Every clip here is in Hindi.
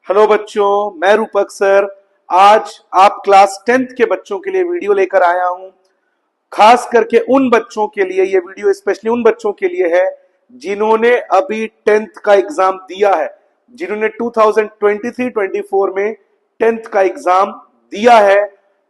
हेलो बच्चों, मैं रूपक सर। आज आप क्लास 10th के बच्चों के लिए वीडियो लेकर आया हूं। खास करके उन बच्चों के लिए ये वीडियो स्पेशली उन बच्चों के लिए है जिन्होंने अभी 10th का एग्जाम दिया है, जिन्होंने 2023-24 में 10th का एग्जाम दिया है,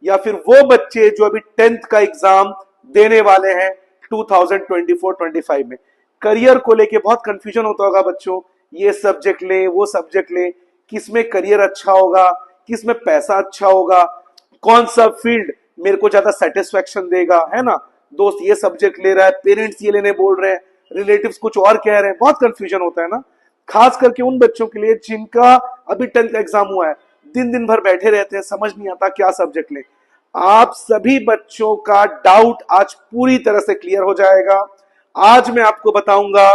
या फिर वो बच्चे जो अभी 10th का एग्जाम देने वाले हैं 2024-25 में। करियर को लेके बहुत कंफ्यूजन होता होगा बच्चों, ये सब्जेक्ट लें वो सब्जेक्ट लें, किसमें करियर अच्छा होगा, किसमें पैसा अच्छा होगा, कौन सा फील्ड मेरे को ज्यादा सेटिस्फेक्शन देगा, है ना। दोस्त ये सब्जेक्ट ले रहा है, पेरेंट्स ये लेने बोल रहे हैं, रिलेटिव्स कुछ और कह रहे हैं, बहुत कंफ्यूजन होता है ना। खास करके उन बच्चों के लिए जिनका अभी 10th एग्जाम हुआ है, दिन दिन भर बैठे रहते हैं, समझ नहीं आता क्या सब्जेक्ट ले। आप सभी बच्चों का डाउट आज पूरी तरह से क्लियर हो जाएगा। आज मैं आपको बताऊंगा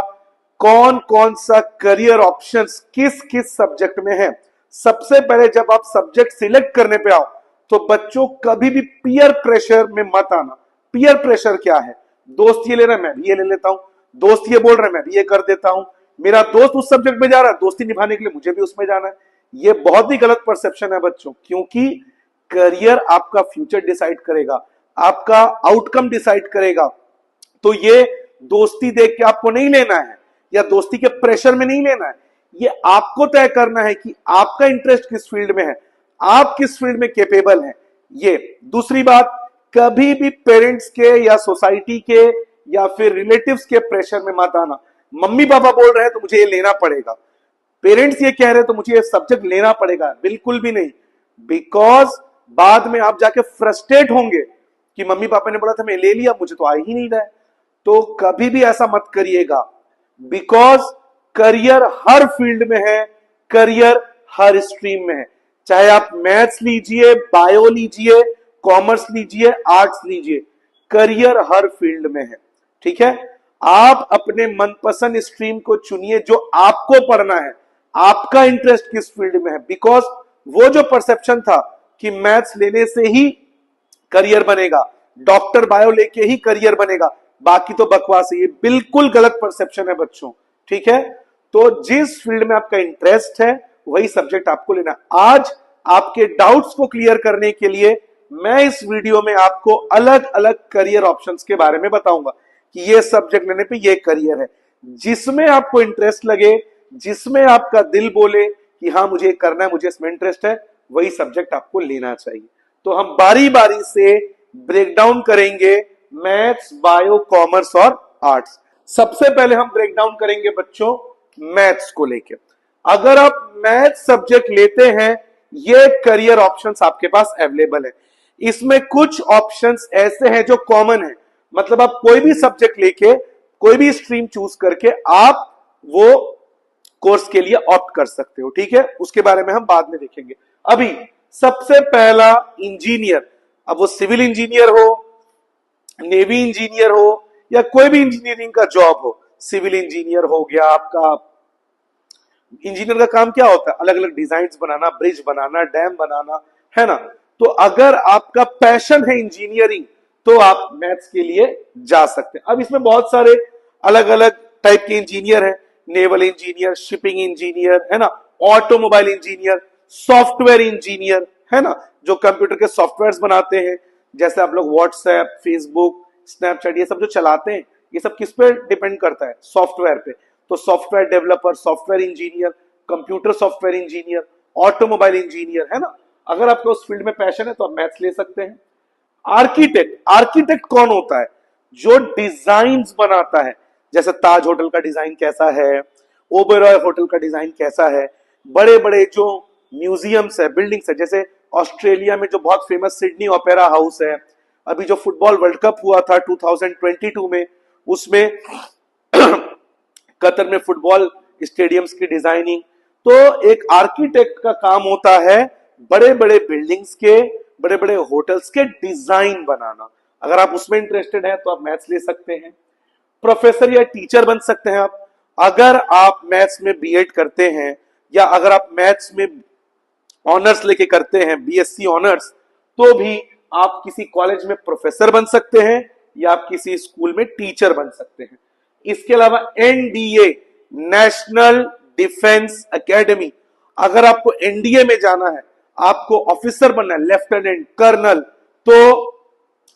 कौन कौन सा करियर ऑप्शंस किस किस सब्जेक्ट में है। सबसे पहले जब आप सब्जेक्ट सिलेक्ट करने पे आओ तो बच्चों कभी भी पीयर प्रेशर में मत आना। पीयर प्रेशर क्या है? दोस्त ये ले रहा है मैं भी ये ले लेता हूं, दोस्त ये बोल रहा है मैं भी ये कर देता हूं, मेरा दोस्त उस सब्जेक्ट में जा रहा है, दोस्ती निभाने के लिए मुझे भी उसमें जाना है। ये बहुत ही गलत परसेप्शन है बच्चों, क्योंकि करियर आपका फ्यूचर डिसाइड करेगा, आपका आउटकम डिसाइड करेगा। तो ये दोस्ती देख के आपको नहीं लेना है, या दोस्ती के प्रेशर में नहीं लेना है। ये आपको तय करना है कि आपका इंटरेस्ट किस फील्ड में है, आप किस फील्ड में कैपेबल हैं। ये दूसरी बात, कभी भी पेरेंट्स के या सोसाइटी के या फिर रिलेटिव्स के प्रेशर में मत आना। मम्मी पापा बोल रहे हैं तो मुझे ये लेना पड़ेगा, पेरेंट्स ये कह रहे हैं तो मुझे ये सब्जेक्ट लेना पड़ेगा, बिल्कुल भी नहीं। बिकॉज बाद में आप जाके फ्रस्ट्रेट होंगे कि मम्मी पापा ने बोला था मैं ले लिया, मुझे तो आ ही नहीं रहा है। तो कभी भी ऐसा मत करिएगा, बिकॉज करियर हर फील्ड में है, करियर हर स्ट्रीम में है। चाहे आप मैथ्स लीजिए, बायो लीजिए, कॉमर्स लीजिए, आर्ट्स लीजिए, करियर हर फील्ड में है। ठीक है, आप अपने मनपसंद स्ट्रीम को चुनिए जो आपको पढ़ना है, आपका इंटरेस्ट किस फील्ड में है। बिकॉज वो जो परसेप्शन था कि मैथ्स लेने से ही करियर बनेगा, डॉक्टर बायो लेके ही करियर बनेगा, बाकी तो बकवास है, ये बिल्कुल गलत परसेप्शन है बच्चों। ठीक है, तो जिस फील्ड में आपका इंटरेस्ट है वही सब्जेक्ट आपको लेना। आज आपके डाउट्स को क्लियर करने के लिए मैं इस वीडियो में आपको अलग अलग करियर ऑप्शंस के बारे में बताऊंगा कि ये सब्जेक्ट लेने पे ये करियर है। जिसमें आपको इंटरेस्ट लगे, जिसमें आपका दिल बोले कि हाँ मुझे करना है, मुझे इसमें इंटरेस्ट है, वही सब्जेक्ट आपको लेना चाहिए। तो हम बारी बारी से ब्रेक डाउन करेंगे मैथ्स, बायो, कॉमर्स और आर्ट्स। सबसे पहले हम ब्रेक डाउन करेंगे बच्चों मैथ्स को लेकर। अगर आप मैथ्स सब्जेक्ट लेते हैं, ये करियर ऑप्शंस आपके पास अवेलेबल है। इसमें कुछ ऑप्शंस ऐसे हैं जो कॉमन है, मतलब आप कोई भी सब्जेक्ट लेके, कोई भी स्ट्रीम चूज करके आप वो कोर्स के लिए ऑप्ट कर सकते हो। ठीक है, उसके बारे में हम बाद में देखेंगे। अभी सबसे पहला इंजीनियर, अब वो सिविल इंजीनियर हो, नेवी इंजीनियर हो, या कोई भी इंजीनियरिंग का जॉब हो। सिविल इंजीनियर हो गया आपका, इंजीनियर का काम क्या होता है? अलग अलग डिजाइन्स बनाना, ब्रिज बनाना, डैम बनाना, है ना। तो अगर आपका पैशन है इंजीनियरिंग तो आप मैथ्स के लिए जा सकते हैं। अब इसमें बहुत सारे अलग अलग टाइप के इंजीनियर हैं, नेवल इंजीनियर, शिपिंग इंजीनियर, है ना, ऑटोमोबाइल इंजीनियर, सॉफ्टवेयर इंजीनियर, है ना, जो कंप्यूटर के सॉफ्टवेयर्स बनाते हैं। जैसे आप लोग व्हाट्सएप, फेसबुक, स्नैपचैट ये सब जो चलाते हैं, ये सब किस पे डिपेंड करता है? सॉफ्टवेयर पे। तो software developer, software engineer, computer software engineer, automobile engineer, है ना। अगर आपको उस फील्ड में पैशन है तो आप मैथ्स ले सकते हैं। आर्किटेक्ट, आर्किटेक्ट कौन होता है? जो डिजाइन्स बनाता है। जैसे ताज होटल का डिजाइन कैसा है, ओबेरॉय होटल का डिजाइन कैसा है, बड़े बड़े जो म्यूजियम्स है, बिल्डिंग्स है, जैसे ऑस्ट्रेलिया में जो बहुत फेमस सिडनी ओपेरा हाउस है, अभी जो फुटबॉल वर्ल्ड कप हुआ था 2022 में, उसमें कतर में फुटबॉल स्टेडियम्स की डिजाइनिंग। तो एक आर्किटेक्ट का काम होता है बड़े बड़े बिल्डिंग्स के, बड़े बड़े होटल्स के डिजाइन बनाना। अगर आप उसमें इंटरेस्टेड हैं तो आप मैथ्स ले सकते हैं। प्रोफेसर या टीचर बन सकते हैं आप, अगर आप मैथ्स में बीएड करते हैं, या अगर आप मैथ्स में ऑनर्स लेके करते हैं, बीएससी ऑनर्स, तो भी आप किसी कॉलेज में प्रोफेसर बन सकते हैं, या आप किसी स्कूल में टीचर बन सकते हैं। इसके अलावा एनडीए, नेशनल डिफेंस एकेडमी, अगर आपको एनडीए में जाना है, आपको ऑफिसर बनना है, लेफ्टिनेंट कर्नल, तो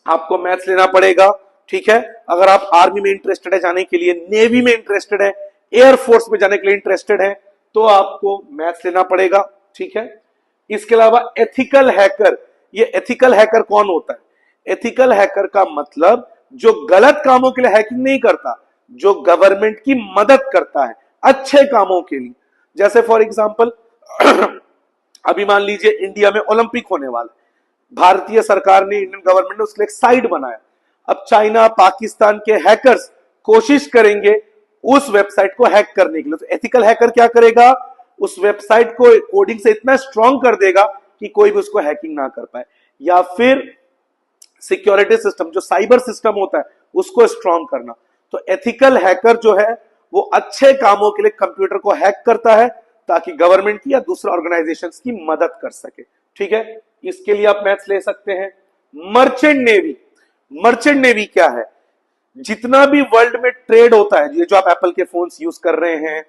आपको मैथ्स लेना पड़ेगा। ठीक है, अगर आप आर्मी में इंटरेस्टेड है जाने के लिए, नेवी में इंटरेस्टेड है, एयरफोर्स में जाने के लिए इंटरेस्टेड है, तो आपको मैथ्स लेना पड़ेगा। ठीक है, इसके अलावा एथिकल हैकर, ये एथिकल हैकर कौन होता है? एथिकल हैकर का मतलब जो गलत कामों के लिए हैकिंग नहीं करता, जो गवर्नमेंट की मदद करता है अच्छे कामों के लिए। जैसे फॉर एग्जांपल अभी मान लीजिए इंडिया में ओलंपिक होने वाला, भारतीय सरकार ने, इंडियन गवर्नमेंट ने उसके लिए एक साइट बनाया। अब चाइना पाकिस्तान के हैकर्स कोशिश करेंगे उस वेबसाइट को हैक करने के लिए, तो एथिकल हैकर क्या करेगा? उस वेबसाइट को कोडिंग से इतना स्ट्रांग कर देगा कि कोई भी उसको हैकिंग ना कर पाए। या फिर सिक्योरिटी सिस्टम, जो साइबर सिस्टम होता है, उसको स्ट्रांग करना। तो एथिकल हैकर जो है वो अच्छे कामों के लिए कंप्यूटर को हैक करता है ताकि गवर्नमेंट की या दूसरे ऑर्गेनाइजेशंस की मदद कर सके। ठीक है, इसके लिए आप मैथ्स ले सकते हैं। मर्चेंट नेवी, मर्चेंट नेवी क्या है? जितना भी वर्ल्ड में ट्रेड होता है, ये जो आप एप्पल के फोन्स यूज कर रहे हैं,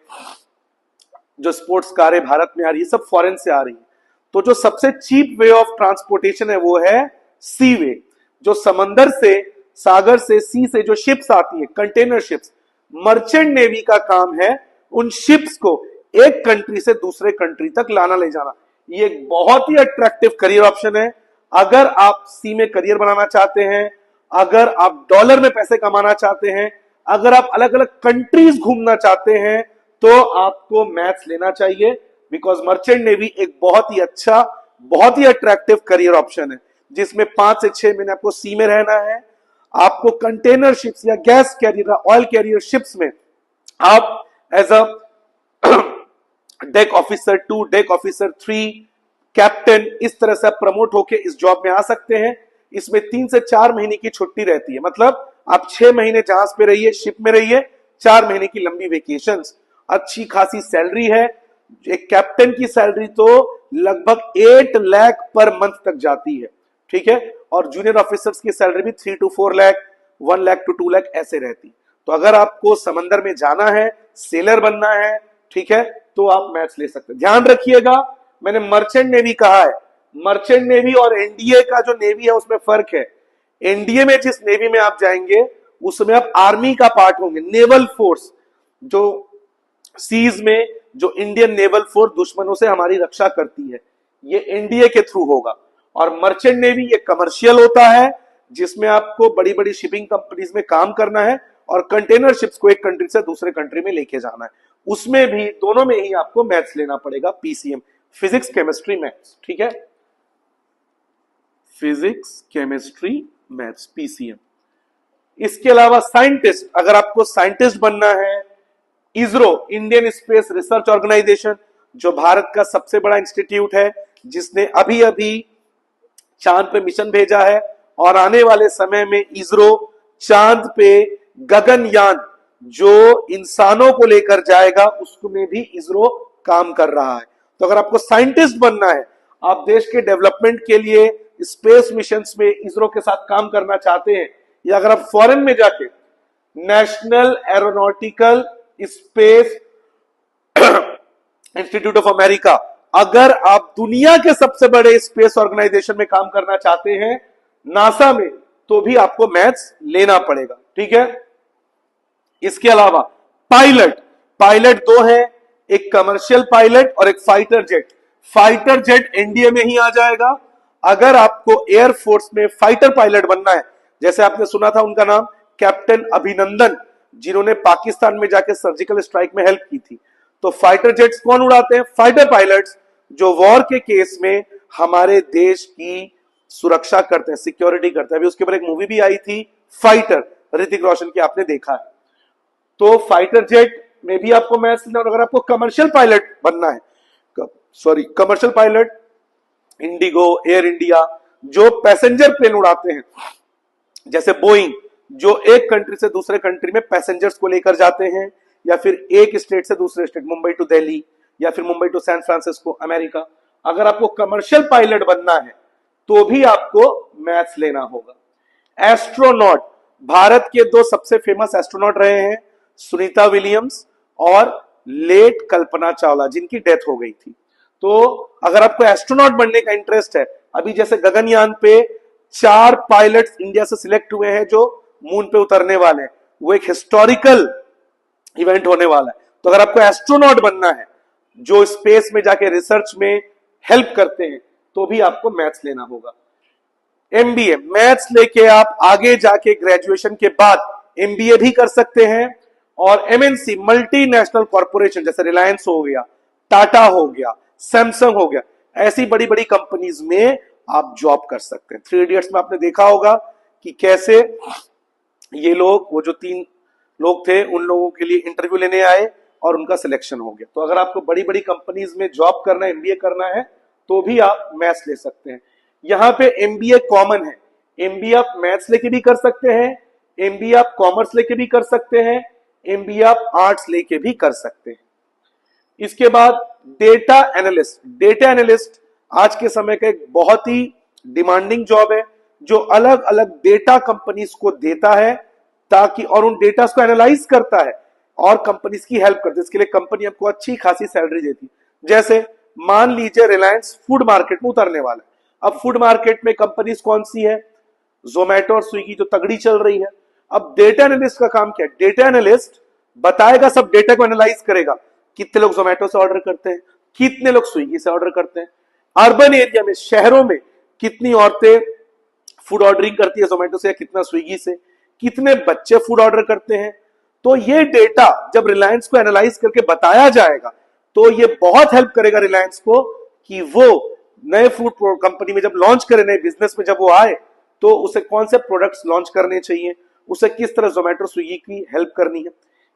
जो स्पोर्ट्स कारें भारत में आ रही है, सब फॉरेन से आ रही है। तो जो सबसे चीप वे ऑफ ट्रांसपोर्टेशन है वो है सी वे, जो समंदर से, सागर से, सी से जो शिप्स आती है, कंटेनर शिप्स। मर्चेंट नेवी का काम है उन शिप्स को एक कंट्री से दूसरे कंट्री तक लाना ले जाना। ये एक बहुत ही अट्रैक्टिव करियर ऑप्शन है। अगर आप सी में करियर बनाना चाहते हैं, अगर आप डॉलर में पैसे कमाना चाहते हैं, अगर आप अलग अलग कंट्रीज घूमना चाहते हैं, तो आपको मैथ्स लेना चाहिए। बिकॉज मर्चेंट नेवी एक बहुत ही अच्छा, बहुत ही अट्रैक्टिव करियर ऑप्शन है, जिसमें 5 से 6 महीने आपको सी में रहना है। आपको कंटेनर शिप्स या gas carrier, oil carrier ships में आप as a deck officer 2, deck officer 3, captain, इस तरह से आप प्रमोट होके इस जॉब में आ सकते हैं। इसमें 3 से 4 महीने की छुट्टी रहती है, मतलब आप 6 महीने जहाज पे रहिए, शिप में रहिए, 4 महीने की लंबी वेकेशंस, अच्छी खासी सैलरी है। एक कैप्टन की सैलरी तो लगभग 8 लाख पर मंथ तक जाती है। ठीक है, और जूनियर ऑफिसर्स की सैलरी भी 3 to 4 लाख, 1 लाख to 2 लाख ऐसे रहती। तो अगर आपको समंदर में जाना है, सेलर बनना है, ठीक है, तो आप मैथ्स ले सकते हैं। ध्यान रखिएगा, मैंने मर्चेंट नेवी कहा है। मर्चेंट नेवी और एनडीए का जो नेवी है उसमें फर्क है। एनडीए में जिस नेवी में आप जाएंगे उसमें आप आर्मी का पार्ट होंगे, नेवल फोर्स, जो सीज में जो इंडियन नेवल फोर्स दुश्मनों से हमारी रक्षा करती है, ये एनडीए के थ्रू होगा। और मर्चेंट नेवी ये कमर्शियल होता है, जिसमें आपको बड़ी बड़ी शिपिंग कंपनीज में काम करना है और कंटेनर शिप्स को एक कंट्री से दूसरे कंट्री में लेके जाना है। उसमें भी, दोनों में ही आपको मैथ्स लेना पड़ेगा, पीसीएम, फिजिक्स केमिस्ट्री मैथ्स। ठीक है, फिजिक्स केमिस्ट्री मैथ्स पीसीएम। इसके अलावा साइंटिस्ट, अगर आपको साइंटिस्ट बनना है, ISRO, Indian space research organisation, जो भारत का सबसे बड़ा इंस्टीट्यूट है, जिसने अभी अभी चांद पे मिशन भेजा है, और आने वाले समय में इसरो चांद पे गगनयान, जो इंसानों को लेकर जाएगा, उसमें भी इसरो काम कर रहा है। तो अगर आपको साइंटिस्ट बनना है, आप देश के डेवलपमेंट के लिए स्पेस मिशंस में इसरो के साथ काम करना चाहते हैं, या अगर आप फॉरेन में जाके national aeronautical space institute of America, अगर आप दुनिया के सबसे बड़े स्पेस ऑर्गेनाइजेशन में काम करना चाहते हैं, नासा में, तो भी आपको मैथ्स लेना पड़ेगा। ठीक है, इसके अलावा पायलट, पायलट दो है, एक कमर्शियल पायलट और एक fighter jet. Fighter jet NDA में ही आ जाएगा। अगर आपको एयरफोर्स में फाइटर पायलट बनना है, जैसे आपने सुना था उनका नाम कैप्टन अभिनंदन, जिन्होंने पाकिस्तान में जाके सर्जिकल स्ट्राइक में हेल्प की थी, तो फाइटर जेट्स कौन उड़ाते हैं? फाइटर पायलट्स, जो वॉर के केस में हमारे देश की सुरक्षा करते हैं, सिक्योरिटी करते हैं। अभी उसके ऊपर एक मूवी भी आई थी, फाइटर, ऋतिक रोशन की, आपने देखा है। तो फाइटर जेट में भी आपको मैथ्स लेना। और अगर आपको कमर्शियल पायलट बनना है, commercial pilot, Indigo, air India, जो पैसेंजर प्लेन उड़ाते हैं, जैसे बोइंग, जो एक कंट्री से दूसरे कंट्री में पैसेंजर्स को लेकर जाते हैं, या फिर एक स्टेट से दूसरे स्टेट, मुंबई टू दिल्ली, या फिर Mumbai to San Francisco, America. अगर आपको कमर्शियल पायलट बनना है तो भी आपको मैथ्स लेना होगा। एस्ट्रोनॉट, भारत के दो सबसे फेमस एस्ट्रोनॉट रहे हैं, सुनीता विलियम्स और लेट कल्पना चावला, जिनकी डेथ हो गई थी। तो अगर आपको एस्ट्रोनॉट बनने का इंटरेस्ट है, अभी जैसे गगनयान पे 4 पायलट्स इंडिया से सिलेक्ट हुए हैं जो मून पे उतरने वाले हैं, वो एक हिस्टोरिकल इवेंट होने वाला है। तो अगर आपको एस्ट्रोनॉट बनना है जो स्पेस में जाके रिसर्च में हेल्प करते हैं, तो भी आपको मैथ्स लेना होगा। एमबीए मैथ्स लेके आप आगे जाके ग्रेजुएशन के बाद एमबीए भी कर सकते हैं, और एमएनसी मल्टीनेशनल कॉर्पोरेशन जैसे रिलायंस हो गया, टाटा हो गया, सैमसंग हो गया, ऐसी बड़ी बड़ी कंपनीज में आप जॉब कर सकते हैं। 3 इडियट्स में आपने देखा होगा कि कैसे ये लोग, वो जो 3 लोग थे, उन लोगों के लिए इंटरव्यू लेने आए और उनका सिलेक्शन हो गया। तो अगर आपको बड़ी बड़ी कंपनीज में जॉब करना है, एमबीए करना है, तो भी आप मैथ्स ले सकते हैं। यहां पे एमबीए कॉमन है, एमबीए आप मैथ्स लेके भी कर सकते हैं, एमबीए आप कॉमर्स लेके भी कर सकते हैं, एमबीए आप आर्ट्स लेके भी कर सकते हैं। इसके बाद डेटा एनालिस्ट। डेटा एनालिस्ट आज के समय का एक बहुत ही डिमांडिंग जॉब है, जो अलग अलग डेटा कंपनीज को देता है ताकि, और उन डेटा को एनालाइज करता है और कंपनीज की हेल्प करता है। इसके लिए कंपनी आपको अच्छी खासी सैलरी देती है। जैसे मान लीजिए रिलायंस फूड मार्केट में उतरने वाला है। अब फूड मार्केट में कंपनीज कौन सी है? जोमेटो और स्विगी जो तगड़ी चल रही है। अब डेटा एनालिस्ट का काम क्या है? डेटा एनालिस्ट बताएगा, सब डेटा को एनालाइज करेगा, कितने लोग जोमेटो से ऑर्डर करते हैं, कितने लोग स्विगी से ऑर्डर करते हैं, अर्बन एरिया में, शहरों में कितनी औरतें फूड ऑर्डरिंग करती है जोमेटो से या कितना स्विगी से, कितने बच्चे फूड ऑर्डर करते हैं। तो ये डेटा जब रिलायंस को एनालाइज करके बताया जाएगा, तो ये बहुत हेल्प करेगा रिलायंस को कि वो नए फूड कंपनी में जब लॉन्च करे, नए बिजनेस में जब वो आए, तो उसे कौन से प्रोडक्ट्स लॉन्च करने चाहिए, उसे किस तरह जोमेटो स्विगी की हेल्प करनी है।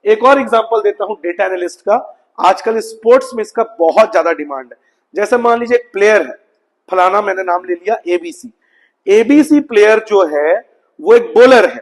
एक और एग्जांपल देता हूं डेटा एनालिस्ट का। आजकल स्पोर्ट्स में इसका बहुत ज्यादा डिमांड है। जैसे मान लीजिए एक प्लेयर है, फलाना, मैंने नाम ले लिया एबीसी। एबीसी प्लेयर जो है वो एक बॉलर है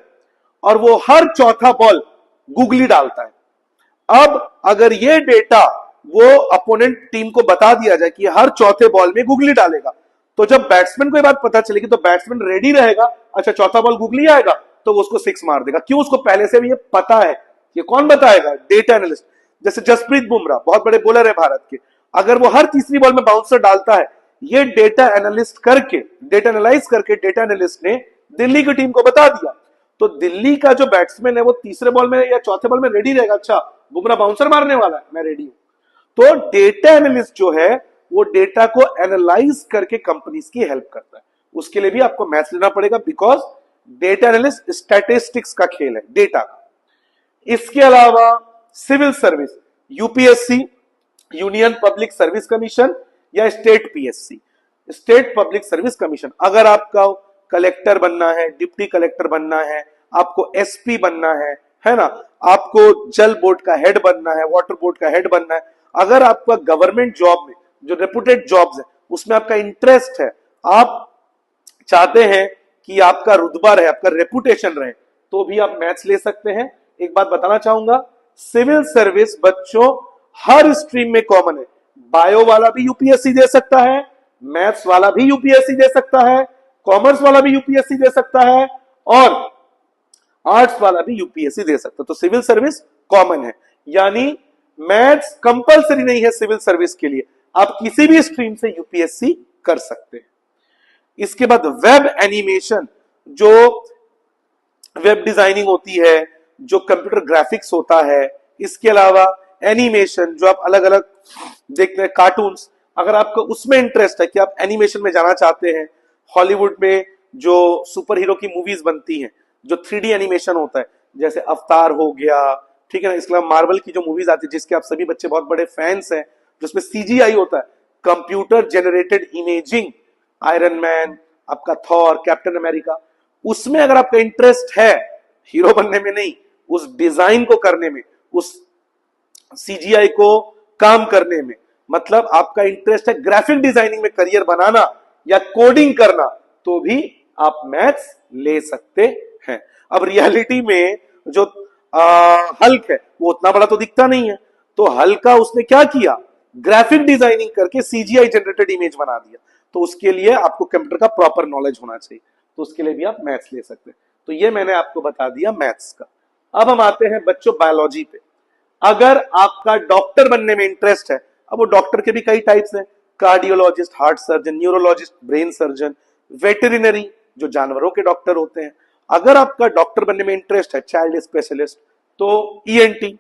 और वो हर चौथा बॉल गूगली डालता है। अब अगर ये डेटा वो अपोनेंट टीम को बता दिया जाए कि हर चौथे बॉल में गूगली डालेगा, तो जब बैट्समैन को ये बात पता चलेगी तो बैट्समैन रेडी रहेगा, अच्छा चौथा बॉल गूगली आएगा तो वो उसको 6 मार देगा। क्यों? उसको पहले से भी ये पता है। ये कौन बताएगा? Data analyst. जैसे जसप्रीत बुमराह बहुत बड़े बॉलर है भारत के, अगर वो हर तीसरी बॉल में बाउंसर डालता है, ये डेटा एनालिस्ट करके, डेटा एनालाइज करके डेटा एनालिस्ट ने दिल्ली की टीम को बता दिया, तो दिल्ली का जो बैट्समैन है वो तीसरे बॉल में या चौथे बॉल में रेडी रहेगा, अच्छा बुमराह बाउंसर मारने वाला है, मैं रेडी हूं। तो डेटा एनालिस्ट जो है वो डेटा को एनालाइज करके कंपनीज की हेल्प करता है। उसके लिए भी आपको मैथ्स लेना पड़ेगा, बिकॉज डेटा एनालिस्ट स्टैटिस्टिक्स का खेल है, डेटा का। इसके अलावा civil service, UPSC, union public service commission, या state PSC, state public service commission. अगर आपका कलेक्टर बनना है, डिप्टी कलेक्टर बनना है, आपको एसपी बनना है ना, आपको जल बोर्ड का हेड बनना है, वाटर बोर्ड का हेड बनना है, अगर आपका गवर्नमेंट जॉब में, जो रेपुटेड जॉब्स है, उसमें आपका इंटरेस्ट है, आप चाहते हैं कि आपका रुतबा रहे, आपका रेपुटेशन रहे, तो भी आप मैथ्स ले सकते हैं। एक बात बताना चाहूंगा, सिविल सर्विस बच्चों हर स्ट्रीम में कॉमन है। बायो वाला भी यूपीएससी दे सकता है, मैथ्स वाला भी यूपीएससी दे सकता है, कॉमर्स वाला भी यूपीएससी दे सकता है, और आर्ट्स वाला भी यूपीएससी दे सकता है। तो सिविल सर्विस कॉमन है, यानी मैथ्स कंपलसरी नहीं है सिविल सर्विस के लिए, आप किसी भी स्ट्रीम से यूपीएससी कर सकते हैं। इसके बाद वेब एनिमेशन, जो वेब डिजाइनिंग होती है, जो कंप्यूटर ग्राफिक्स होता है, इसके अलावा एनिमेशन जो आप अलग अलग देखते हैं, कार्टून्स, अगर आपको उसमें इंटरेस्ट है कि आप एनिमेशन में जाना चाहते हैं, हॉलीवुड में जो सुपर हीरो की मूवीज बनती हैं, जो 3D एनिमेशन होता है, जैसे अवतार हो गया, ठीक है ना, इसके अलावा मार्वल की जो मूवीज आती है जिसके आप सभी बच्चे बहुत बड़े फैंस हैं, जिसमें सीजीआई होता है, computer generated imaging, iron man, आपका थॉर, कैप्टन अमेरिका, उसमें अगर आपका इंटरेस्ट है, हीरो बनने में नहीं, उस डिजाइन को करने में, उस सीजीआई को काम करने में, मतलब आपका इंटरेस्ट है ग्राफिक डिजाइनिंग में करियर बनाना या कोडिंग करना, तो भी आप मैथ्स ले सकते हैं। अब रियलिटी में जो हल्क है वो उतना बड़ा तो दिखता नहीं है, तो हल्क का उसने क्या किया, ग्राफिक डिजाइनिंग करके सीजीआई जनरेटेड इमेज बना दिया। तो उसके लिए आपको कंप्यूटर का प्रॉपर नॉलेज होना चाहिए, तो उसके लिए भी आप मैथ्स ले सकते हैं। तो ये मैंने आपको बता दिया मैथ्स का। अब हम आते हैं बच्चों बायोलॉजी पे। अगर आपका डॉक्टर बनने में इंटरेस्ट है, अब वो डॉक्टर के भी कई टाइप्स हैं, cardiologist heart surgeon, neurologist brain surgeon, veterinary जो जानवरों के डॉक्टर होते हैं। अगर आपका डॉक्टर बनने में इंटरेस्ट है, चाइल्ड स्पेशलिस्ट, तो ईएनटी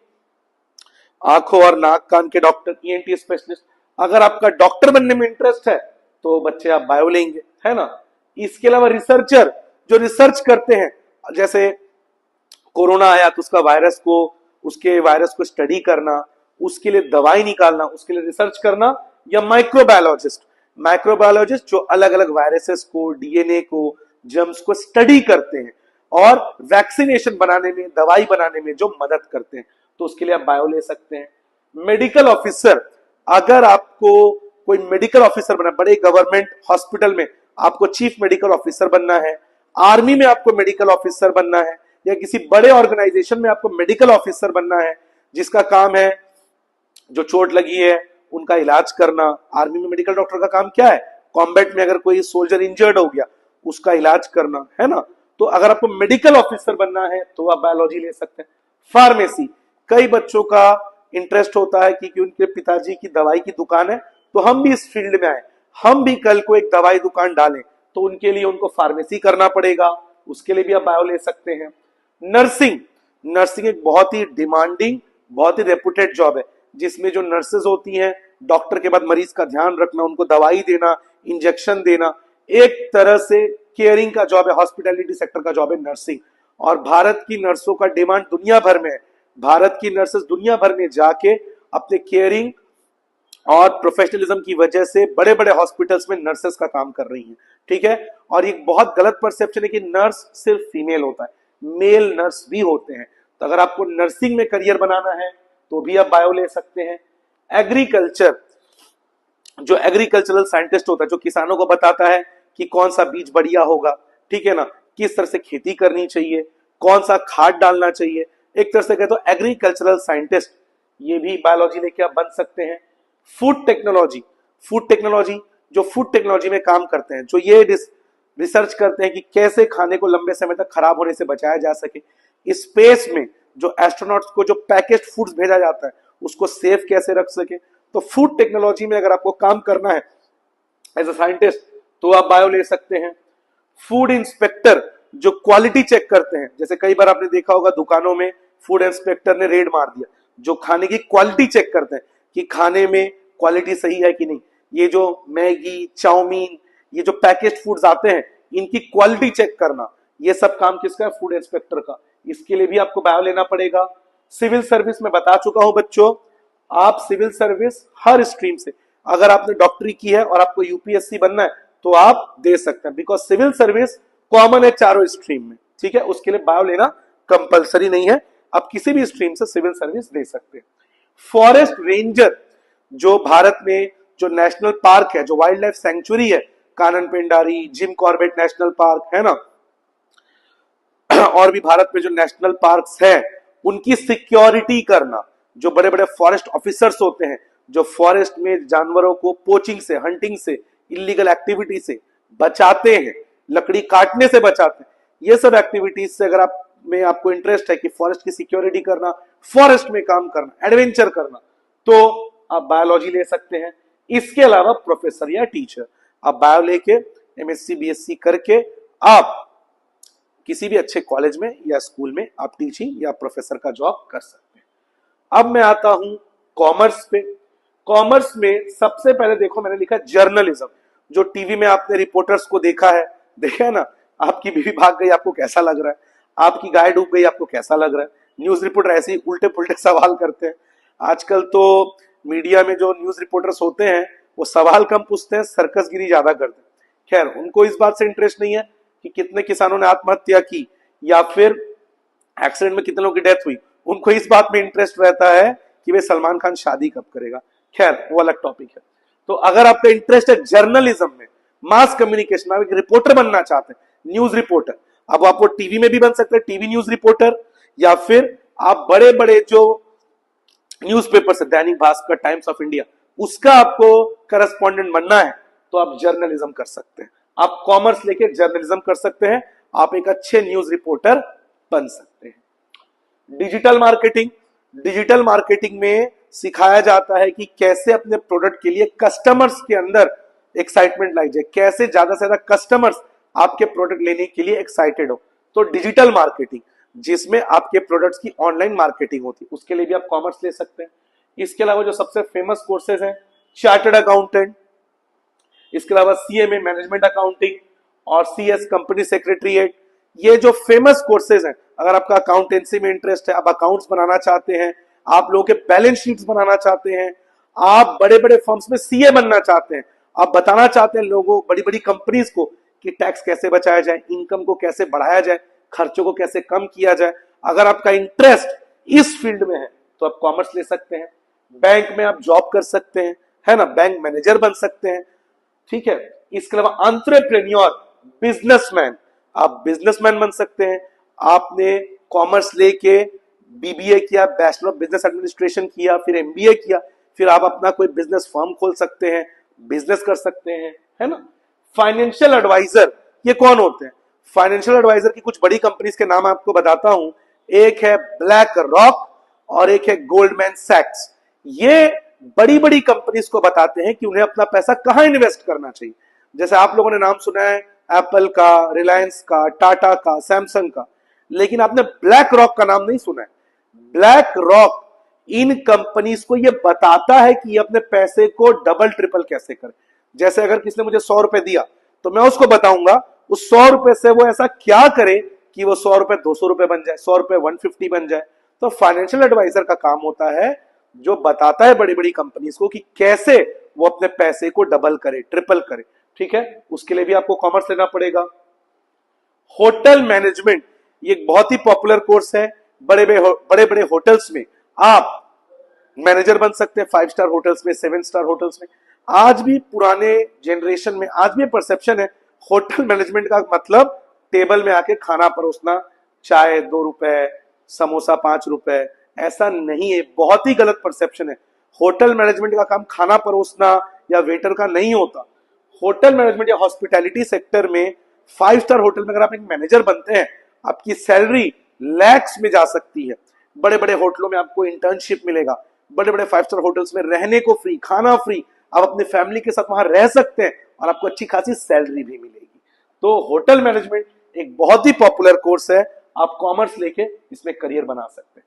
आंखों और नाक कान के डॉक्टर, ईएनटी स्पेशलिस्ट। अगर आपका डॉक्टर बनने में इंटरेस्ट है तो बच्चे आप बायो लेंगे, है ना। इसके अलावा रिसर्चर जो रिसर्च करते हैं, जैसे कोरोना आया तो उसके वायरस को स्टडी करना, उसके लिए दवाई निकालना, उसके लिए रिसर्च करना, या माइक्रोबायोलॉजिस्ट जो अलग अलग वायरसेस को, डीएनए को, जर्म्स को स्टडी करते हैं और वैक्सीनेशन बनाने में, दवाई बनाने में जो मदद करते हैं, तो उसके लिए आप बायो ले सकते हैं। मेडिकल ऑफिसर, अगर आपको कोई मेडिकल ऑफिसर बनना, बड़े गवर्नमेंट हॉस्पिटल में आपको चीफ मेडिकल ऑफिसर बनना है, आर्मी में आपको मेडिकल ऑफिसर बनना है, या किसी बड़े ऑर्गेनाइजेशन में आपको मेडिकल ऑफिसर बनना है जिसका काम है जो चोट लगी है उनका इलाज करना। आर्मी में मेडिकल डॉक्टर का काम क्या है? कॉम्बैट में अगर कोई सोल्जर इंजर्ड हो गया उसका इलाज करना, है ना। तो अगर आपको मेडिकल ऑफिसर बनना है तो आप बायोलॉजी ले सकते हैं। फार्मेसी, कई बच्चों का इंटरेस्ट होता है कि उनके पिताजी की दवाई की दुकान है तो हम भी इस फील्ड में आए, हम भी कल को एक दवाई दुकान डालें, तो उनके लिए उनको फार्मेसी करना पड़ेगा, उसके लिए भी आप बायो ले सकते हैं। नर्सिंग एक बहुत ही डिमांडिंग, बहुत ही रेपुटेड जॉब है, जिसमें जो नर्सेज होती हैं, डॉक्टर के बाद मरीज का ध्यान रखना, उनको दवाई देना, इंजेक्शन देना, एक तरह से केयरिंग का जॉब है, हॉस्पिटैलिटी सेक्टर का जॉब है नर्सिंग। और भारत की नर्सों का डिमांड दुनिया भर में है। भारत की नर्सेज दुनिया भर में जाके अपने केयरिंग और प्रोफेशनलिज्म की वजह से बड़े बड़े हॉस्पिटल्स में नर्सेस का काम कर रही हैं, ठीक है। और एक बहुत गलत परसेप्शन है कि नर्स सिर्फ फीमेल होता है, मेल नर्स भी होते हैं। तो अगर आपको नर्सिंग में करियर बनाना है तो भी आप बायो ले सकते हैं। एग्रीकल्चर, जो एग्रीकल्चरल साइंटिस्ट होता है, जो किसानों को बताता है कि कौन सा बीज बढ़िया होगा, ठीक है ना, किस तरह से खेती करनी चाहिए, कौन सा खाद डालना चाहिए, एक तरह से कहे तो एग्रीकल्चरल साइंटिस्ट, ये भी बायोलॉजी लेके आप बन सकते हैं। फूड टेक्नोलॉजी जो फूड टेक्नोलॉजी में काम करते हैं, जो ये रिसर्च करते हैं कि कैसे खाने को लंबे समय तक खराब होने से बचाया जा सके। स्पेस में जो एस्ट्रोनॉट्स को जो पैकेज्ड फूड्स भेजा जाता है उसको सेफ कैसे रख सके। तो फूड टेक्नोलॉजी में अगर आपको काम करना है एज अ साइंटिस्ट तो आप बायो ले सकते हैं। फूड इंस्पेक्टर जो क्वालिटी चेक करते हैं, जैसे कई बार आपने देखा होगा दुकानों में फूड इंस्पेक्टर ने रेड मार दिया, जो खाने की क्वालिटी चेक करते हैं कि खाने में क्वालिटी सही है कि नहीं। ये जो मैगी, चाउमीन, ये जो पैकेज्ड फूड्स आते हैं, इनकी क्वालिटी चेक करना, ये सब काम किसका है? फूड इंस्पेक्टर का। इसके लिए भी आपको बायो लेना पड़ेगा। सिविल सर्विस में बता चुका हूं बच्चों, आप सिविल सर्विस हर स्ट्रीम से, अगर आपने डॉक्टरी की है और आपको यूपीएससी बनना है तो आप दे सकते हैं, बिकॉज सिविल सर्विस कॉमन है चारों स्ट्रीम में, ठीक है। उसके लिए बायो लेना कंपलसरी नहीं है, आप किसी भी स्ट्रीम से सिविल सर्विस दे सकते हैं। फॉरेस्ट रेंजर, जो भारत में जो नेशनल पार्क है, जो वाइल्ड लाइफ सेंचुरी है, Kanan Pendari, Jim Corbett national park, है ना, और भी भारत में जो नेशनल पार्क्स है, उनकी सिक्योरिटी करना, जो बड़े बड़े फॉरेस्ट ऑफिसर्स होते हैं, जो फॉरेस्ट में जानवरों को पोचिंग से, हंटिंग से, इलीगल एक्टिविटी से बचाते हैं, लकड़ी काटने से बचाते हैं, ये सब एक्टिविटीज से अगर आपको इंटरेस्ट है कि फॉरेस्ट की सिक्योरिटी करना, फॉरेस्ट में काम करना, एडवेंचर करना, तो आप बायोलॉजी ले सकते हैं। इसके अलावा प्रोफेसर या टीचर, आप बायो लेके एमएससी बीएससी करके आप किसी भी अच्छे कॉलेज में या स्कूल में आप टीचिंग या प्रोफेसर का जॉब कर सकते हैं। अब मैं आता हूं कॉमर्स पे। कॉमर्स में सबसे पहले देखो मैंने लिखा जर्नलिज्म। जो टीवी में आपने रिपोर्टर्स को देखा है ना, आपकी बीवी भाग गई आपको कैसा लग रहा है, आपकी गाय डूब गई आपको कैसा लग रहा है, न्यूज रिपोर्टर ऐसे ही उल्टे पुल्टे सवाल करते हैं। आजकल तो मीडिया में जो न्यूज रिपोर्टर्स होते हैं वो सवाल कम पूछते हैं, सर्कसगिरी ज्यादा करते हैं। खैर, उनको इस बात से इंटरेस्ट नहीं है कि कितने किसानों ने आत्महत्या की या फिर एक्सीडेंट में कितने लोगों की डेथ हुई, उनको इस बात में इंटरेस्ट रहता है कि वे सलमान खान शादी कब करेगा। खैर, वो अलग टॉपिक है। तो अगर आपका इंटरेस्ट है जर्नलिज्म में, मास कम्युनिकेशन में, आप एक रिपोर्टर बनना चाहते हैं, न्यूज रिपोर्टर, अब आप वो टीवी में भी बन सकते हैं, टीवी न्यूज रिपोर्टर, या फिर आप बड़े बड़े जो न्यूज़पेपर से, Dainik Bhaskar, times of India, उसका आपको करस्पॉन्डेंट बनना है तो आप जर्नलिज्म कर सकते हैं। आप कॉमर्स लेके जर्नलिज्म कर सकते हैं, आप एक अच्छे न्यूज रिपोर्टर बन सकते हैं। डिजिटल मार्केटिंग में सिखाया जाता है कि कैसे अपने प्रोडक्ट के लिए कस्टमर्स के अंदर एक्साइटमेंट लाई जाए, कैसे ज्यादा से ज्यादा कस्टमर्स आपके प्रोडक्ट लेने के लिए एक्साइटेड हो। तो डिजिटल मार्केटिंग, जिसमें आपके प्रोडक्ट्स की ऑनलाइन मार्केटिंग होती है, उसके लिए भी आप कॉमर्स ले सकते हैं। इसके अलावा जो सबसे फेमस कोर्सेज हैं, चार्टर्ड अकाउंटेंट, इसके अलावा सीएमए मैनेजमेंट अकाउंटिंग और सीएस कंपनी सेक्रेटरीट, ये जो फेमस कोर्सेज हैं, अगर आपका अकाउंटेंसी में इंटरेस्ट है, आप अकाउंट्स बनाना चाहते हैं, आप लोगों के बैलेंस शीट्स बनाना चाहते हैं, आप बड़े बड़े फर्म्स में सीए बनना चाहते हैं, आप बताना चाहते हैं लोगों, बड़ी बड़ी कंपनीज को कि टैक्स कैसे बचाया जाए, इनकम को कैसे बढ़ाया जाए, खर्चों को कैसे कम किया जाए, अगर आपका इंटरेस्ट इस फील्ड में है तो आप कॉमर्स ले सकते हैं। बैंक में आप जॉब कर सकते हैं, है ना, बैंक मैनेजर बन सकते हैं, ठीक है। इसके अलावा एंटरप्रेन्योर, बिजनेसमैन, आप बिजनेसमैन बन सकते हैं। आपने कॉमर्स लेके बीबीए किया, बैचलर ऑफ बिजनेस एडमिनिस्ट्रेशन किया, फिर एमबीए किया, फिर आप अपना कोई बिजनेस फर्म खोल सकते हैं, बिजनेस कर सकते हैं, है ना। फाइनेंशियल एडवाइजर, ये कौन होते हैं? फाइनेंशियल एडवाइजर की कुछ बड़ी कंपनीज के नाम आपको बताता हूं। एक है ब्लैक रॉक और एक है गोल्डमैन सैक्स। ये बड़ी बड़ी कंपनीज को बताते हैं कि उन्हें अपना पैसा कहां इन्वेस्ट करना चाहिए। जैसे आप लोगों ने नाम सुना है एप्पल का, रिलायंस का, टाटा का, सैमसंग का, लेकिन आपने ब्लैक रॉक का नाम नहीं सुना है। ब्लैक रॉक इन कंपनीज को ये बताता है कि ये अपने पैसे को डबल ट्रिपल कैसे करें। जैसे अगर किसी ने मुझे 100 रुपए दिया तो मैं उसको बताऊंगा उस 100 रुपए से वो ऐसा क्या करे कि वो 100 रुपए 200 रुपए बन जाए, 100 रुपए 150 बन जाए। तो फाइनेंशियल एडवाइजर का काम होता है जो बताता है बड़ी बड़ी कंपनीज को कि कैसे वो अपने पैसे को डबल करे, ट्रिपल करे, ठीक है। उसके लिए भी आपको कॉमर्स लेना पड़ेगा। होटल मैनेजमेंट, ये एक बहुत ही पॉपुलर कोर्स है। बड़े बड़े होटल्स में आप मैनेजर बन सकते हैं, 5 स्टार होटल्स में, 7 स्टार होटल्स में। आज भी पुराने जनरेशन में आज भी परसेप्शन है होटल मैनेजमेंट का मतलब टेबल में आके खाना परोसना, चाय 2 रुपए, समोसा 5 रुपए, ऐसा नहीं है, बहुत ही गलत परसेप्शन है। होटल मैनेजमेंट का काम खाना परोसना या वेटर का नहीं होता। होटल मैनेजमेंट या हॉस्पिटैलिटी सेक्टर में 5 स्टार होटल में अगर आप एक मैनेजर बनते हैं, आपकी सैलरी लैक्स में जा सकती है। बड़े बड़े होटलों में आपको इंटर्नशिप मिलेगा, बड़े बड़े 5 स्टार होटल्स में रहने को फ्री, खाना फ्री, आप अपनी फैमिली के साथ वहां रह सकते हैं और आपको अच्छी खासी सैलरी भी मिलेगी। तो होटल मैनेजमेंट एक बहुत ही पॉपुलर कोर्स है, आप कॉमर्स लेके इसमें करियर बना सकते हैं।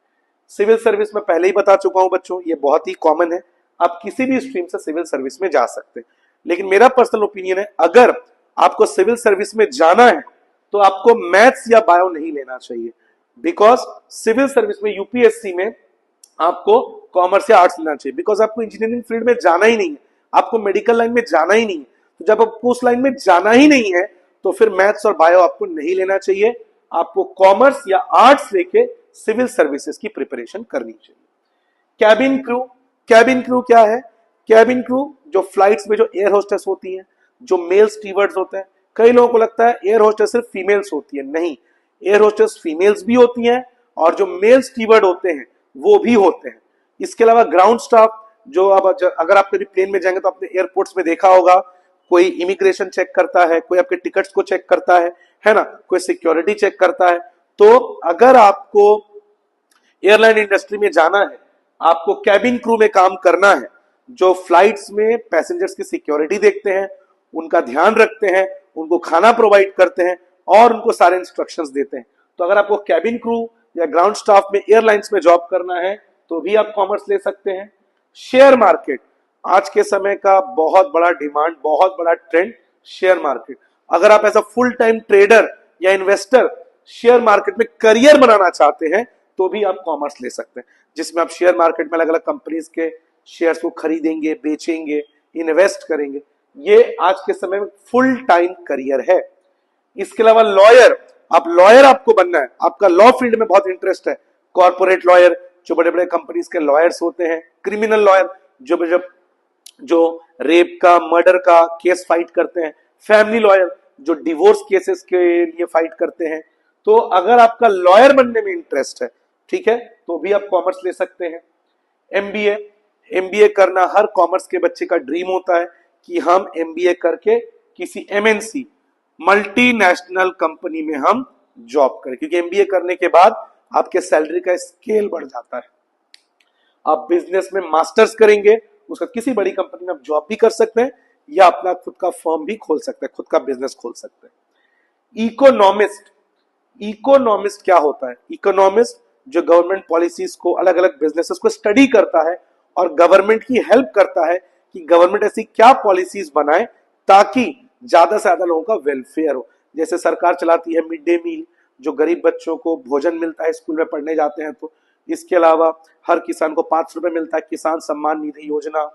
सिविल सर्विस में पहले ही बता चुका हूं बच्चों, ये बहुत ही कॉमन है, आप किसी भी स्ट्रीम से सिविल सर्विस में जा सकते हैं। लेकिन मेरा पर्सनल ओपिनियन है, अगर आपको सिविल सर्विस में जाना है तो आपको मैथ्स या बायो नहीं लेना चाहिए, बिकॉज सिविल सर्विस में यूपीएससी में आपको कॉमर्स या आर्ट्स लेना चाहिए, बिकॉज आपको इंजीनियरिंग फील्ड में जाना ही नहीं है, आपको मेडिकल लाइन में जाना ही नहीं है। तो जब आपको उस लाइन में जाना ही नहीं है तो फिर मैथ्स और बायो आपको नहीं लेना चाहिए, आपको कॉमर्स या आर्ट्स लेके सिविल सर्विसेज की प्रिपरेशन करनी चाहिए। कैबिन क्रू, कैबिन क्रू क्या है? कैबिन क्रू जो फ्लाइट्स में जो एयर होस्टेस होती हैं, जो मेल स्टीवर्ड्स होते हैं। कई लोगों को लगता है एयर होस्टेस सिर्फ फीमेल्स होती है, नहीं, एयर होस्टेस फीमेल्स भी होती हैं और जो मेल स्टीवर्ड होते हैं वो भी होते हैं। इसके अलावा ग्राउंड स्टाफ, जो अब अगर आप कभी प्लेन में जाएंगे तो आपने एयरपोर्ट्स में देखा होगा, कोई इमिग्रेशन चेक करता है, कोई आपके टिकट्स को चेक करता है ना, कोई सिक्योरिटी चेक करता है। तो अगर आपको एयरलाइन इंडस्ट्री में जाना है, आपको कैबिन क्रू में काम करना है, जो फ्लाइट्स में पैसेंजर्स की सिक्योरिटी देखते हैं, उनका ध्यान रखते हैं, उनको खाना प्रोवाइड करते हैं और उनको सारे इंस्ट्रक्शंस देते हैं। तो अगर आपको कैबिन क्रू या ग्राउंड स्टाफ में एयरलाइंस में जॉब करना है तो भी आप कॉमर्स ले सकते हैं। शेयर मार्केट आज के समय का बहुत बड़ा डिमांड, बहुत बड़ा ट्रेंड शेयर मार्केट। अगर आप as a full time trader या इन्वेस्टर शेयर मार्केट में करियर बनाना चाहते हैं तो भी आप कॉमर्स ले सकते हैं, जिसमें आप शेयर मार्केट में अलग अलग कंपनीज के शेयर्स को खरीदेंगे, बेचेंगे, इन्वेस्ट करेंगे। ये आज के समय में फुल टाइम करियर है। इसके अलावा लॉयर, आप लॉयर आपको बनना है, आपका लॉ फील्ड में बहुत इंटरेस्ट है, कॉर्पोरेट लॉयर जो बड़े बड़े कंपनीज के लॉयर्स होते हैं, क्रिमिनल लॉयर जो रेप का, मर्डर का केस फाइट करते हैं, फैमिली लॉयर जो डिवोर्स केसेस के लिए फाइट करते हैं। तो अगर आपका लॉयर बनने में इंटरेस्ट है, ठीक है, तो भी आप कॉमर्स ले सकते हैं। एमबीए, एमबीए करना हर कॉमर्स के बच्चे का ड्रीम होता है कि हम एमबीए करके किसी एमएनसी मल्टीनेशनल कंपनी में हम जॉब करें, क्योंकि एमबीए करने के बाद आपके सैलरी का स्केल बढ़ जाता है। आप बिजनेस में मास्टर्स करेंगे, उसका किसी बड़ी कंपनी में आप जॉब भी कर सकते हैं या अपना खुद का फर्म भी खोल सकते हैं, खुद का बिजनेस खोल सकते हैं। इकोनॉमिस्ट, इकोनॉमिस्ट क्या होता है? इकोनॉमिस्ट जो गवर्नमेंट पॉलिसीज को, अलग अलग बिजनेसेस को स्टडी करता है और गवर्नमेंट की हेल्प करता है कि गवर्नमेंट ऐसी क्या पॉलिसीज बनाए ताकि ज्यादा से ज्यादा लोगों का वेलफेयर हो। जैसे सरकार चलाती है मिड डे मील, जो गरीब बच्चों को भोजन मिलता है, स्कूल में पढ़ने जाते हैं तो। इसके अलावा हर किसान को 5 रुपए मिलता है, किसान सम्मान निधि योजना।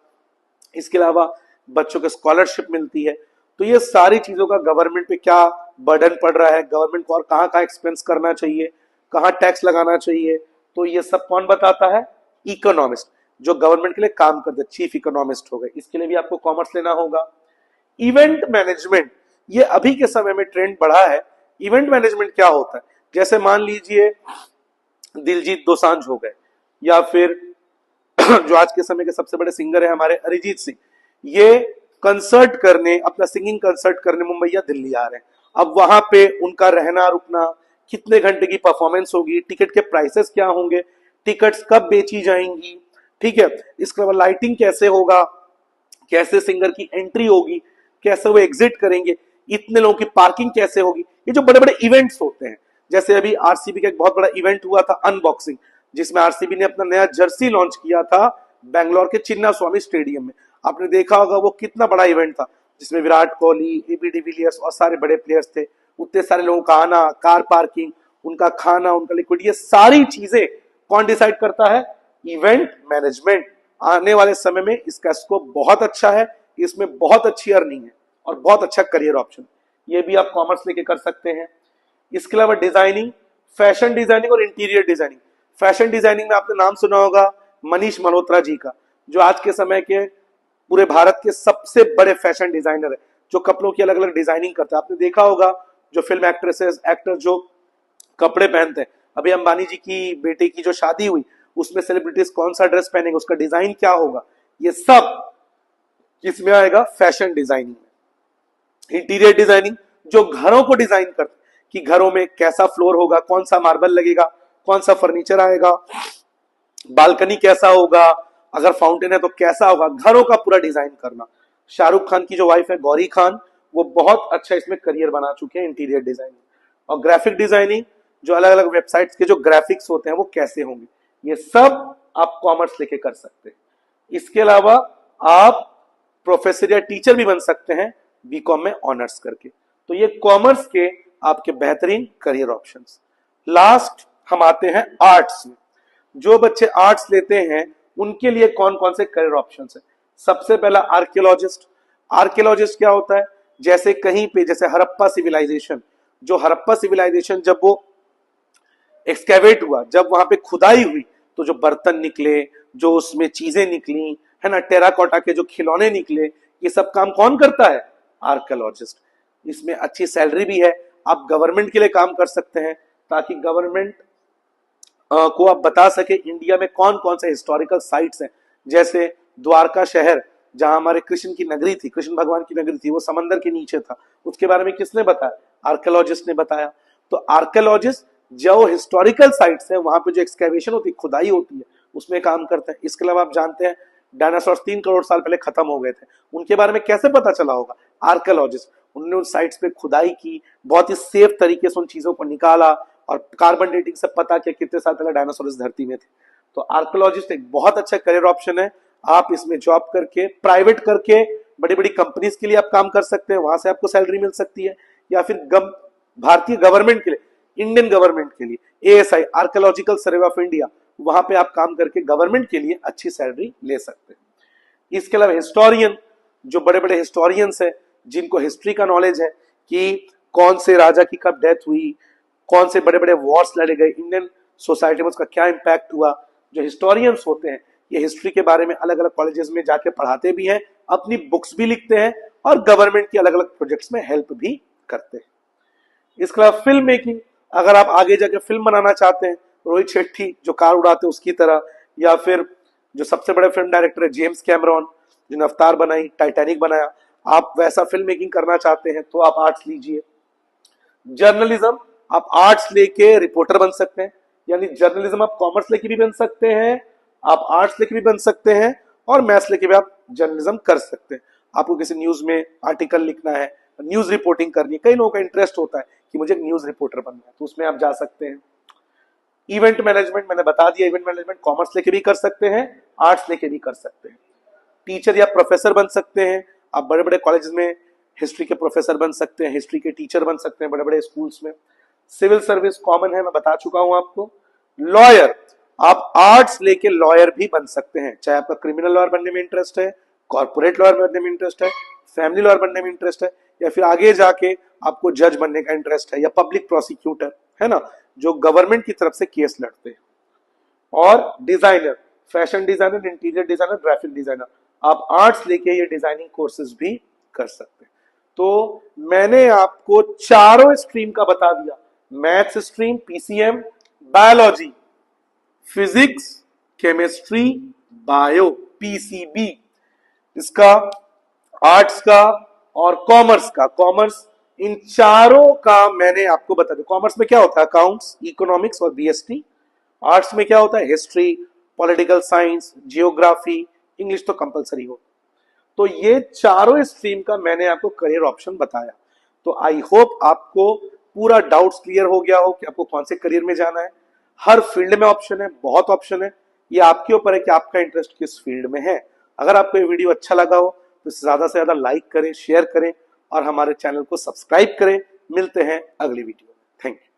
इसके अलावा बच्चों को स्कॉलरशिप मिलती है। तो ये सारी चीजों का गवर्नमेंट पे क्या बर्डन पड़ रहा है, गवर्नमेंट को और कहाँ कहाँ एक्सपेंस करना चाहिए, कहाँ टैक्स लगाना चाहिए, तो ये सब कौन बताता है? इकोनॉमिस्ट, जो गवर्नमेंट के लिए काम करते हैं, चीफ इकोनॉमिस्ट हो गए। इसके लिए भी आपको कॉमर्स लेना होगा। इवेंट मैनेजमेंट, ये अभी के समय में ट्रेंड बढ़ा है। इवेंट मैनेजमेंट क्या होता है? जैसे मान लीजिए दिलजीत दोसांझ हो गए, या फिर जो आज के समय के सबसे बड़े सिंगर है हमारे अरिजीत सिंह, ये कंसर्ट करने, अपना सिंगिंग कंसर्ट करने मुंबई या दिल्ली आ रहे हैं। अब वहां पे उनका रहना रुकना, कितने घंटे की परफॉर्मेंस होगी, टिकट के प्राइसेस क्या होंगे, टिकट्स कब बेची जाएंगी, ठीक है, इसके अलावा लाइटिंग कैसे होगा, कैसे सिंगर की एंट्री होगी, कैसे वो एग्जिट करेंगे, इतने लोगों की पार्किंग कैसे होगी, ये जो बड़े बड़े इवेंट्स होते हैं। जैसे अभी आरसीबी का एक बहुत बड़ा इवेंट हुआ था अनबॉक्सिंग, जिसमें आरसीबी ने अपना नया जर्सी लॉन्च किया था बेंगलोर के चिन्ना स्वामी स्टेडियम में। आपने देखा होगा वो कितना बड़ा इवेंट था, जिसमें विराट कोहली, एबी डिविलियर्स और सारे बड़े प्लेयर्स थे। उतने सारे लोगों का आना, कार पार्किंग, उनका खाना, उनका लिक्विड, ये सारी चीजें कौन डिसाइड करता है? Event management. आने वाले समय में इसका स्कोप बहुत अच्छा है, इसमें बहुत अच्छी अर्निंग है और बहुत अच्छा करियर ऑप्शन, ये भी आप कॉमर्स लेके कर सकते हैं। इसके अलावा डिजाइनिंग, फैशन डिजाइनिंग और इंटीरियर डिजाइनिंग। फैशन डिजाइनिंग में आपने नाम सुना होगा मनीष मल्होत्रा जी का, जो आज के समय के पूरे भारत के सबसे बड़े फैशन डिजाइनर है, जो कपड़ों की अलग अलग डिजाइनिंग करते हैं। आपने देखा होगा जो फिल्म एक्ट्रेसेस, एक्टर जो कपड़े पहनते हैं, अभी अंबानी जी की बेटे की जो शादी हुई, उसमें सेलिब्रिटीज कौन सा ड्रेस पहनेंगे, उसका डिजाइन क्या होगा, ये सब किसमें आएगा? फैशन डिजाइनिंग में। इंटीरियर डिजाइनिंग जो घरों को डिजाइन करते कि घरों में कैसा फ्लोर होगा, कौन सा मार्बल लगेगा, कौन सा फर्नीचर आएगा, बालकनी कैसा होगा, अगर फाउंटेन है तो कैसा होगा, घरों का पूरा डिजाइन करना। शाहरुख खान की जो वाइफ है गौरी खान, वो बहुत अच्छा इसमें करियर बना चुके हैं इंटीरियर डिजाइनिंग। और ग्राफिक डिजाइनिंग, जो अलग अलग वेबसाइट्स के जो ग्राफिक्स होते हैं वो कैसे होंगे, ये सब आप कॉमर्स लेके कर सकते हैं। इसके अलावा आप प्रोफेसर या टीचर भी बन सकते हैं बीकॉम में ऑनर्स करके। तो ये कॉमर्स के आपके बेहतरीन करियर ऑप्शंस। लास्ट हम आते हैं आर्ट्स में। जो बच्चे आर्ट्स लेते हैं उनके लिए कौन कौन से करियर ऑप्शंस है? सबसे पहला आर्कियोलॉजिस्ट। आर्कियोलॉजिस्ट क्या होता है? जैसे कहीं पे, जैसे हड़प्पा सिविलाइजेशन, जो हड़प्पा सिविलाइजेशन जब वो एक्सकेवेट हुआ, जब वहां पे खुदाई हुई, तो जो बर्तन निकले, जो उसमें चीजें निकली है ना, टेराकोटा के जो खिलौने निकले, ये सब काम कौन करता है? आर्कियोलॉजिस्ट। इसमें अच्छी सैलरी भी है, आप गवर्नमेंट के लिए काम कर सकते हैं ताकि गवर्नमेंट को आप बता सके इंडिया में कौन कौन से हिस्टोरिकल साइट्स हैं। जैसे द्वारका शहर, जहां हमारे कृष्ण की नगरी थी, कृष्ण भगवान की नगरी थी, वो समंदर के नीचे था, उसके बारे में किसने बताया? आर्कियोलॉजिस्ट ने बताया। तो आर्कियोलॉजिस्ट जो हिस्टोरिकल साइट्स है, वहां पे जो एक्सकेवेशन होती है, खुदाई होती है, उसमें काम करते हैं। इसके अलावा आप जानते हैं डायनासोर 3 करोड़ साल पहले खत्म हो गए थे, उनके बारे में कैसे पता चला होगा? आर्कियोलॉजिस्ट, उन्होंने उन साइट्स पे खुदाई की, बहुत ही सेफ तरीके से उन चीजों को निकाला और कार्बन डेटिंग से पता किया कितने साल पहले डायनासोर इस धरती में थे। तो आर्कियोलॉजिस्ट एक बहुत अच्छा करियर ऑप्शन है। आप इसमें जॉब करके, प्राइवेट करके, बड़ी बड़ी कंपनीज के लिए आप काम कर सकते हैं, वहां से आपको सैलरी मिल सकती है, या फिर भारतीय गवर्नमेंट के लिए, इंडियन गवर्नमेंट के लिए ASI, archaeological survey of India, वहां पे आप काम करके गवर्नमेंट के लिए अच्छी सैलरी ले सकते हैं। इसके अलावा हिस्टोरियन, जो बड़े बड़े हिस्टोरियंस हैं, जिनको हिस्ट्री का नॉलेज है कि कौन से राजा की कब डेथ हुई, कौन से बड़े बड़े वॉर्स लड़े गए, इंडियन सोसाइटी में उसका क्या इंपैक्ट हुआ, जो हिस्टोरियंस होते हैं ये हिस्ट्री के बारे में अलग अलग कॉलेजेस में जाके पढ़ाते भी हैं, अपनी बुक्स भी लिखते हैं और गवर्नमेंट की अलग अलग प्रोजेक्ट्स में हेल्प भी करते हैं। इसके अलावा फिल्म मेकिंग, अगर आप आगे जाके फिल्म बनाना चाहते हैं, रोहित शेट्टी जो कार उड़ाते हैं उसकी तरह, या फिर जो सबसे बड़े फिल्म डायरेक्टर है जेम्स कैमरॉन, जिन्होंने अवतार बनाई, टाइटैनिक बनाया, आप वैसा फिल्म मेकिंग करना चाहते हैं तो आप आर्ट्स लीजिए। जर्नलिज्म, आप आर्ट्स लेके रिपोर्टर बन सकते हैं, यानी जर्नलिज्म आप कॉमर्स लेके भी बन सकते हैं आप आर्ट्स लेके भी बन सकते हैं और मैथ्स लेके भी आप जर्नलिज्म कर सकते हैं। आपको किसी न्यूज में आर्टिकल लिखना है, न्यूज रिपोर्टिंग करनी है, कई लोगों का इंटरेस्ट होता है कि मुझे एक न्यूज रिपोर्टर बनना है, तो उसमें आप जा सकते हैं। इवेंट मैनेजमेंट मैंने बता दिया, इवेंट मैनेजमेंट कॉमर्स लेके भी कर सकते हैं, आर्ट्स लेके भी कर सकते हैं। टीचर या प्रोफेसर बन सकते हैं, आप बड़े बड़े कॉलेज में हिस्ट्री के प्रोफेसर बन सकते हैं, हिस्ट्री के टीचर बन सकते हैं बड़े बड़े स्कूल्स में। सिविल सर्विस कॉमन है, मैं बता चुका हूं आपको। लॉयर, आप आर्ट्स लेके लॉयर भी बन सकते हैं, चाहे आपका क्रिमिनल लॉयर बनने में इंटरेस्ट है, कॉर्पोरेट लॉयर बनने में इंटरेस्ट है, फैमिली लॉयर बनने में इंटरेस्ट है, या फिर आगे जाके आपको जज बनने का इंटरेस्ट है, या पब्लिक प्रोसिक्यूटर, है ना, जो गवर्नमेंट की तरफ से केस लड़ते हैं। और designer, fashion designer, interior designer, graphic designer, आप आर्ट्स लेके ये डिजाइनिंग कोर्सेज भी कर सकते हैं। तो मैंने आपको चारों स्ट्रीम का बता दिया, maths stream, PCM, biology, physics, chemistry, bio, PCB, इसका आर्ट्स का और कॉमर्स का। कॉमर्स, इन चारों का मैंने आपको बता दिया। कॉमर्स में क्या होता है, अकाउंट्स, इकोनॉमिक्स और बीएसटी। आर्ट्स में क्या होता है, history, political science, geography, English तो कंपलसरी हो। तो ये चारों स्ट्रीम का मैंने आपको करियर ऑप्शन बताया। तो आई होप आपको पूरा डाउट्स क्लियर हो गया हो कि आपको कौन से करियर में जाना है। हर फील्ड में ऑप्शन है, बहुत ऑप्शन है, ये आपके ऊपर है कि आपका इंटरेस्ट किस फील्ड में है। अगर आपको ये वीडियो अच्छा लगा हो तो ज्यादा से ज्यादा लाइक करें, शेयर करें और हमारे चैनल को सब्सक्राइब करें। मिलते हैं अगली वीडियो में। Thank you.